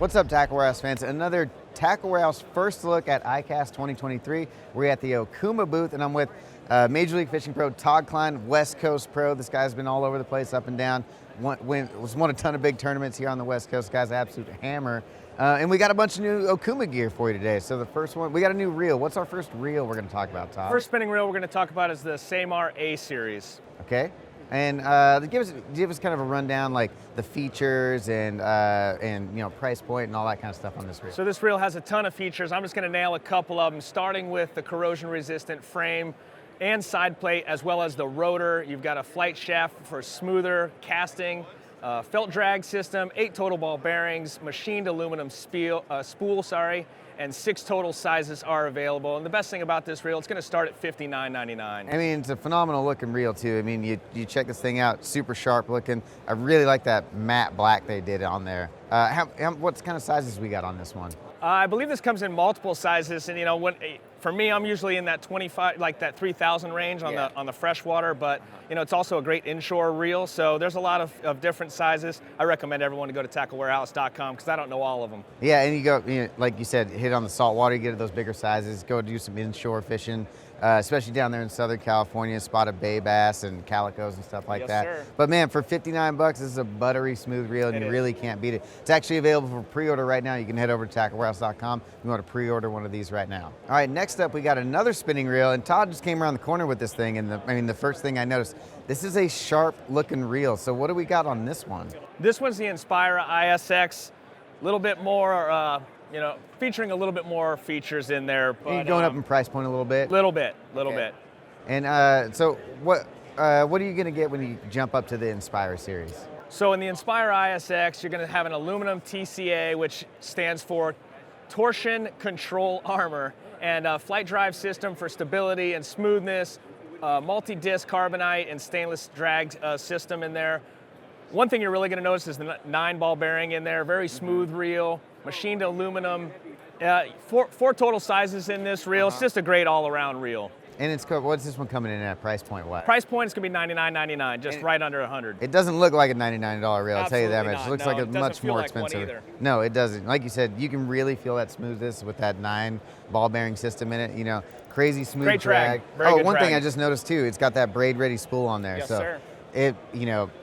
What's up, Tackle Warehouse fans? Another Tackle Warehouse first look at ICAST 2023. We're at the Okuma booth, and I'm with Major League Fishing Pro Todd Kline, West Coast Pro. This guy's been all over the place, up and down. Won a ton of big tournaments here on the West Coast. This guy's an absolute hammer. And we got a bunch of new Okuma gear for you today. So the first one, we got a new reel. What's our first reel we're going to talk about, Todd? First spinning reel we're going to talk about is the Ceymar A series. Okay. And give us kind of a rundown, like the features and price point and all that kind of stuff on this reel. So this reel has a ton of features. I'm just going to nail a couple of them, starting with the corrosion-resistant frame and side plate, as well as the rotor. You've got a flight shaft for smoother casting, felt drag system, 8 total ball bearings, machined aluminum spool, and 6 total sizes are available. And the best thing about this reel, it's going to start at $59.99. I mean, it's a phenomenal looking reel too. I mean, you check this thing out, super sharp looking. I really like that matte black they did on there. What kind of sizes we got on this one? I believe this comes in multiple sizes, and for me, I'm usually in that 25, like that 3,000 range on the freshwater. But it's also a great inshore reel, so there's a lot of different sizes. I recommend everyone to go to tacklewarehouse.com because I don't know all of them. Yeah, and you go, like you said, hit on the saltwater, you get those bigger sizes. Go do some inshore fishing. Especially down there in Southern California, spotted bay bass and calicos and stuff like that. Sir. But man, for $59, this is a buttery smooth reel, and you really can't beat it. It's actually available for pre-order right now. You can head over to tacklewarehouse.com. You want to pre-order one of these right now. All right, next up we got another spinning reel, and Todd just came around the corner with this thing, and the first thing I noticed, this is a sharp looking reel. So what do we got on this one? This one's the Inspira ISX, a little bit more featuring a little bit more features in there. But, you're going up in price point a little bit? Little bit. And so what are you going to get when you jump up to the Inspira series? So in the Inspira ISX, you're going to have an aluminum TCA, which stands for Torsion Control Armor, and a flight drive system for stability and smoothness, multi-disc carbonite and stainless drag system in there. One thing you're really going to notice is the 9 ball bearing in there, very smooth reel, machined aluminum, 4 total sizes in this reel. It's just a great all-around reel. And what's this one coming in at price point? What? Price point is going to be $99.99, just right under $100. It doesn't look like a $99 reel, I'll tell you that much. Not. It looks like a much more expensive. No, it doesn't. Like you said, you can really feel that smoothness with that 9 ball bearing system in it. Crazy smooth great drag. One thing I just noticed too, it's got that braid ready spool on there. Yes, so sir. It,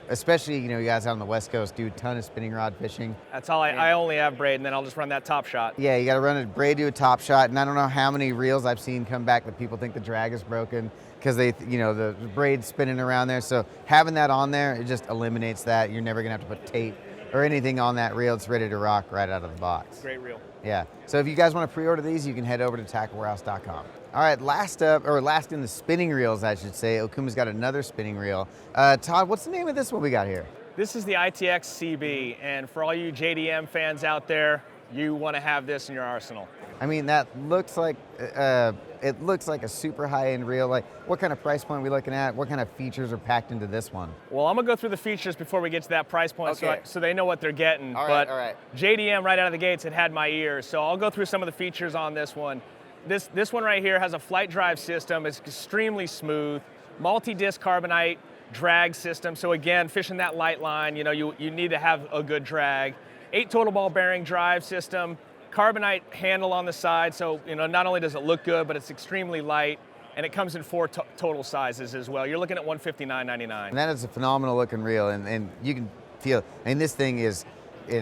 especially, you guys out on the West Coast do a ton of spinning rod fishing. That's all I only have braid, and then I'll just run that top shot. Yeah, you got to run a braid to a top shot, and I don't know how many reels I've seen come back that people think the drag is broken because the braid's spinning around there. So having that on there, it just eliminates that. You're never gonna have to put tape or anything on that reel. It's ready to rock right out of the box. Great reel. Yeah. So if you guys want to pre-order these, you can head over to tacklewarehouse.com. All right, last in the spinning reels, I should say, Okuma's got another spinning reel. Todd, what's the name of this one we got here? This is the ITX-CB, and for all you JDM fans out there, you want to have this in your arsenal. I mean, that looks like it looks like a super high-end reel. Like, what kind of price point are we looking at? What kind of features are packed into this one? Well, I'm gonna go through the features before we get to that price point, so they know what they're getting. All right. JDM right out of the gates had my ears, so I'll go through some of the features on this one. This one right here has a flight drive system. It's extremely smooth, multi-disc carbonite drag system. So again, fishing that light line, you need to have a good drag. 8 total ball bearing drive system, carbonite handle on the side. So not only does it look good, but it's extremely light, and it comes in 4 total sizes as well. You're looking at $159.99. And that is a phenomenal looking reel, and you can feel. And this thing is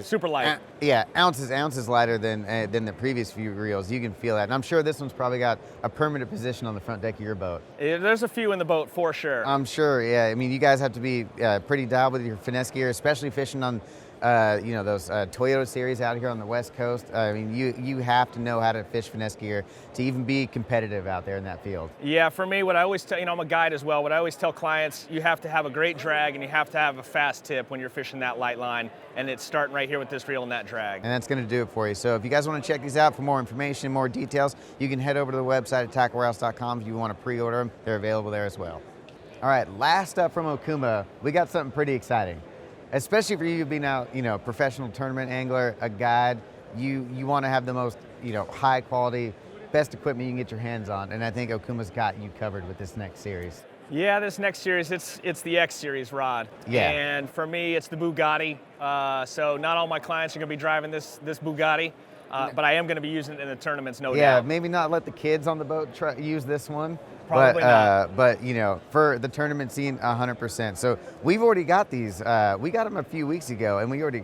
super light. Ounces lighter than the previous few reels. You can feel that, and I'm sure this one's probably got a permanent position on the front deck of your boat. There's a few in the boat for sure. I'm sure. Yeah, I mean, you guys have to be pretty dialed with your finesse gear, especially fishing on those Toyota series out here on the West Coast. I mean, you have to know how to fish finesse gear to even be competitive out there in that field. Yeah, for me, what I always tell, I'm a guide as well. What I always tell clients, you have to have a great drag and you have to have a fast tip when you're fishing that light line, and it's starting right here with this reel and that drag. And that's going to do it for you. So if you guys want to check these out for more information, more details, you can head over to the website at tacklewarehouse.com. If you want to pre-order them, they're available there as well. All right, last up from Okuma, we got something pretty exciting. Especially for you being out, professional tournament angler, a guide, you want to have the most, high quality, best equipment you can get your hands on, and I think Okuma's got you covered with this next series. Yeah, this next series, it's the X series rod. Yeah. And for me, it's the Bugatti. So not all my clients are going to be driving this Bugatti, but I am going to be using it in the tournaments, no Yeah, doubt. maybe not let the kids on the boat use this one. Probably not. But you know, for the tournament scene, 100%. So we've already got these. We got them a few weeks ago, and we already,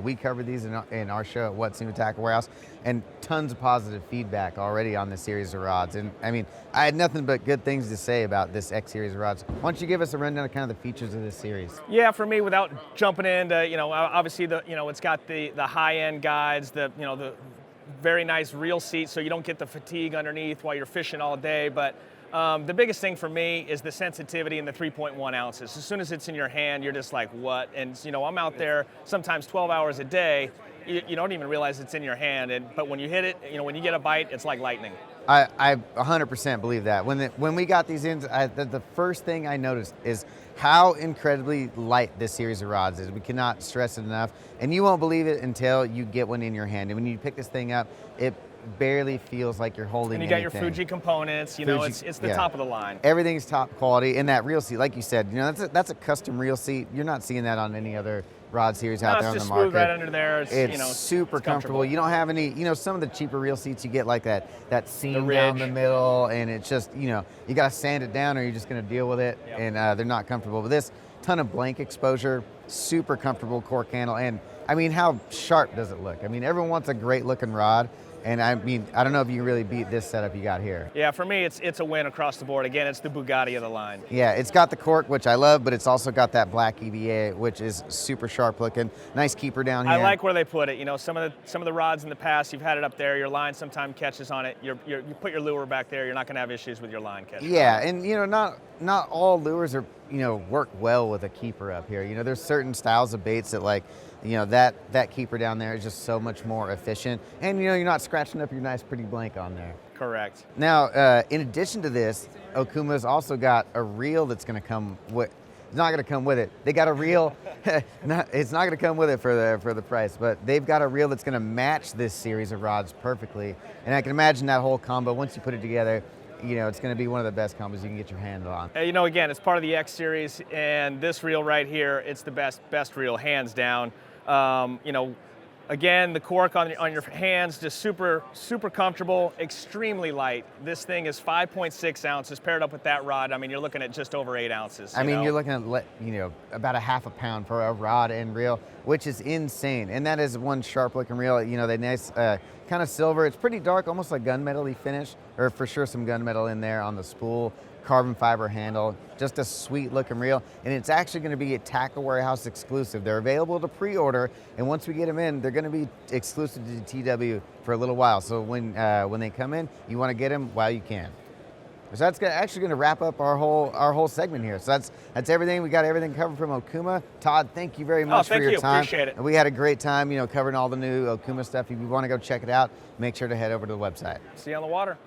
we covered these in our show at What's New Tackle Warehouse, and tons of positive feedback already on this series of rods. And I mean, I had nothing but good things to say about this X series of rods. Why don't you give us a rundown of kind of the features of this series? Yeah, for me, without jumping into, obviously it's got the high-end guides, the very nice reel seat, so you don't get the fatigue underneath while you're fishing all day. But the biggest thing for me is the sensitivity and the 3.1 ounces. As soon as it's in your hand, you're just like, what? And I'm out there sometimes 12 hours a day. You don't even realize it's in your hand. But when you hit it, when you get a bite, it's like lightning. I 100% believe that. When we got these in, the first thing I noticed is how incredibly light this series of rods is. We cannot stress it enough. And you won't believe it until you get one in your hand. And when you pick this thing up, it barely feels like you're holding anything. And you anything. got your Fuji components, it's the top of the line. Everything's top quality. And that reel seat, like you said, that's a custom reel seat. You're not seeing that on any other rod series out there on the market. It's just smooth right under there. It's super comfortable. You don't have any, some of the cheaper reel seats you get like that seam down the middle, and it's just, you got to sand it down or you're just going to deal with it, and they're not comfortable. But this, ton of blank exposure, super comfortable cork handle, and I mean, how sharp does it look? I mean, everyone wants a great looking rod. And I mean, I don't know if you can really beat this setup you got here. Yeah, for me, it's a win across the board. Again, it's the Bugatti of the line. Yeah, it's got the cork, which I love, but it's also got that black EVA, which is super sharp looking. Nice keeper down here. I like where they put it. Some of the rods in the past, you've had it up there. Your line sometimes catches on it. You put your lure back there. You're not going to have issues with your line catching. Yeah, and not all lures are work well with a keeper up here. There's certain styles of baits that that keeper down there is just so much more efficient, and you're not scratching up your nice pretty blank on there. Correct. Now, in addition to this, Okuma's also got a reel that's going to come with. It's not going to come with it. They got a reel. It's not going to come with it for the price, but they've got a reel that's going to match this series of rods perfectly. And I can imagine that whole combo, once you put it together, it's going to be one of the best combos you can get your hand on. Again, it's part of the X series, and this reel right here, it's the best reel, hands down. Again, the cork on your hands, just super, super comfortable, extremely light. This thing is 5.6 ounces paired up with that rod. I mean, you're looking at just over 8 ounces. I mean, you're looking at, about a half a pound for a rod and reel, which is insane. And that is one sharp looking reel. They nice, kind of silver. It's pretty dark, almost like gunmetal-y finish, or for sure some gunmetal in there on the spool. Carbon fiber handle, just a sweet looking reel, and it's actually going to be a Tackle Warehouse exclusive. They're available to pre-order, and once we get them in, they're going to be exclusive to TW for a little while. So when they come in, you want to get them while you can. So that's actually going to wrap up our whole segment here. So that's everything. We got everything covered from Okuma. Todd, thank you very much for your time. Appreciate it. We had a great time, covering all the new Okuma stuff. If you want to go check it out, make sure to head over to the website. See you on the water.